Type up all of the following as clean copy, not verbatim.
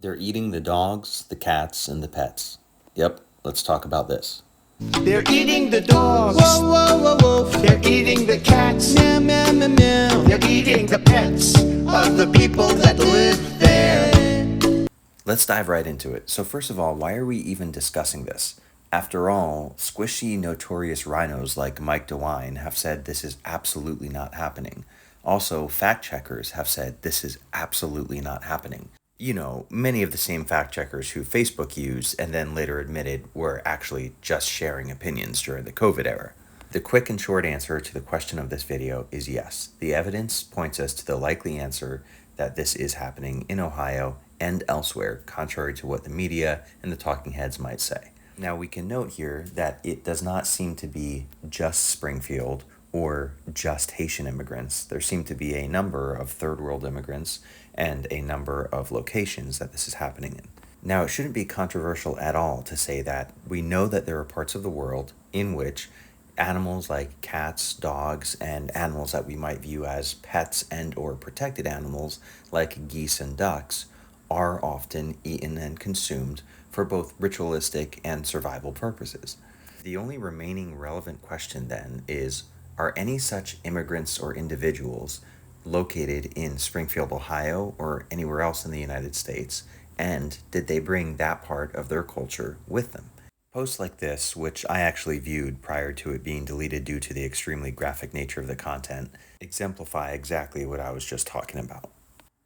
They're eating the dogs, the cats, and the pets. Yep, let's talk about this. They're eating the dogs. Whoa, whoa, whoa, whoa. They're eating the cats. Meow, meow, meow, meow. They're eating the pets of the people that live there. Let's dive right into it. So first of all, why are we even discussing this? After all, squishy, notorious rhinos like Mike DeWine have said this is absolutely not happening. Also, fact checkers have said this is absolutely not happening. You know, many of the same fact checkers who Facebook used and then later admitted were actually just sharing opinions during the COVID era. The quick and short answer to the question of this video is yes. The evidence points us to the likely answer that this is happening in Ohio and elsewhere, contrary to what the media and the talking heads might say. Now, we can note here that it does not seem to be just Springfield or just Haitian immigrants. There seem to be a number of third world immigrants and a number of locations that this is happening in. Now, it shouldn't be controversial at all to say that we know that there are parts of the world in which animals like cats, dogs, and animals that we might view as pets and or protected animals like geese and ducks are often eaten and consumed for both ritualistic and survival purposes. The only remaining relevant question then is, are any such immigrants or individuals located in Springfield, Ohio, or anywhere else in the United States, and did they bring that part of their culture with them? Posts like this, which I actually viewed prior to it being deleted due to the extremely graphic nature of the content, exemplify exactly what I was just talking about.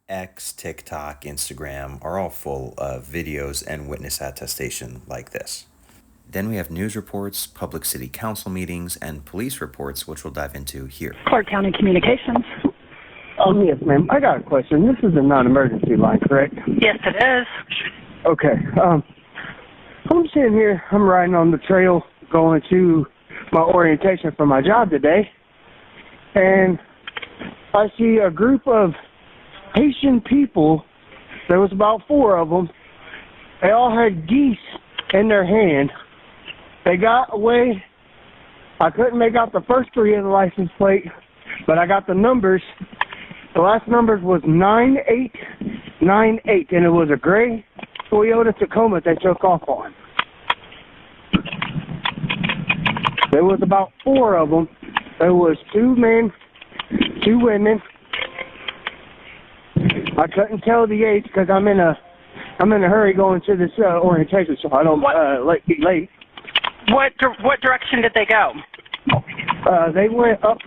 X, TikTok, Instagram are all full of videos and witness attestation like this. Then we have news reports, public city council meetings, and police reports, which we'll dive into here. Clark County Communications. Oh, yes, ma'am. I got a question. This is a non-emergency line, correct? Yes, it is. Okay. I'm sitting here. I'm riding on the trail going to my orientation for my job today, and I see a group of Haitian people. There was about 4 of them. They all had geese in their hand. They got away. I couldn't make out the first 3 of the license plate, but I got the numbers. The last numbers was 9898, and it was a gray Toyota Tacoma they took off on. There was about 4 of them. There was 2 men, 2 women. I couldn't tell the age because I'm in a hurry going to this orientation, so I don't be late. What direction did they go? They went up.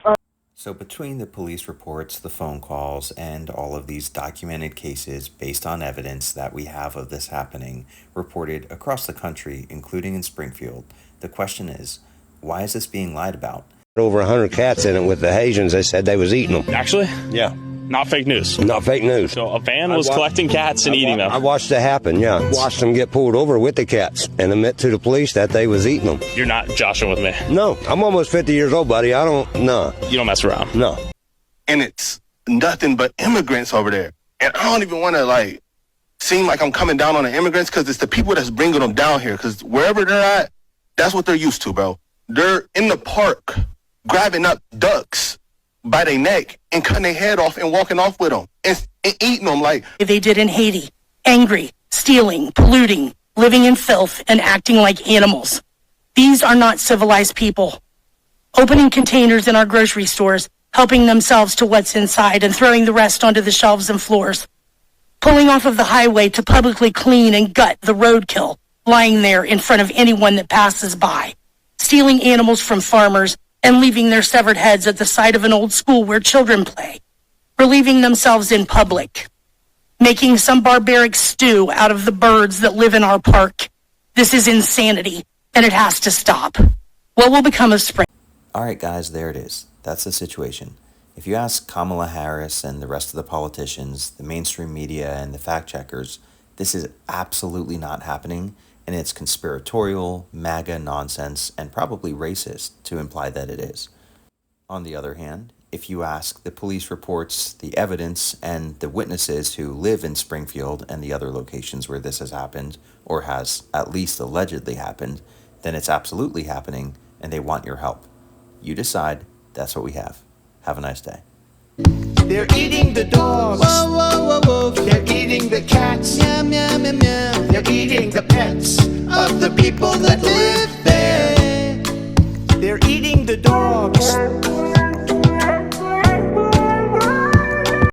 So between the police reports, the phone calls, and all of these documented cases based on evidence that we have of this happening reported across the country, including in Springfield, the question is, why is this being lied about? Over 100 cats in it with the Haitians. They said they was eating them. Actually? Yeah. Not fake news. Not fake news. So a van was collecting cats and eating them. I watched it happen, yeah. Watched them get pulled over with the cats and admit to the police that they was eating them. You're not joshing with me. No, I'm almost 50 years old, buddy. No. You don't mess around. No. And it's nothing but immigrants over there. And I don't even want to, seem like I'm coming down on the immigrants because it's the people that's bringing them down here. Because wherever they're at, that's what they're used to, bro. They're in the park grabbing up ducks by their neck and cutting their head off and walking off with them and eating them like They did in Haiti. Angry, stealing, polluting, living in filth, and acting like animals. These are not civilized people. Opening containers in our grocery stores, helping themselves to what's inside and throwing the rest onto the shelves and floors. Pulling off of the highway to publicly clean and gut the roadkill lying there in front of anyone that passes by. Stealing animals from farmers and leaving their severed heads at the side of an old school where children play, relieving themselves in public, making some barbaric stew out of the birds that live in our park. This is insanity, and it has to stop. What will become of Spring? All right, guys, there it is. That's the situation. If you ask Kamala Harris and the rest of the politicians, the mainstream media, and the fact checkers, this is absolutely not happening, and it's conspiratorial, MAGA nonsense, and probably racist to imply that it is. On the other hand, if you ask the police reports, the evidence, and the witnesses who live in Springfield and the other locations where this has happened, or has at least allegedly happened, then it's absolutely happening, and they want your help. You decide. That's what we have. Have a nice day. They're eating the dogs. Whoa, whoa, whoa, whoa. They're eating the cats. Meow, meow, meow, meow. They're eating the pets of the people that live there. They're eating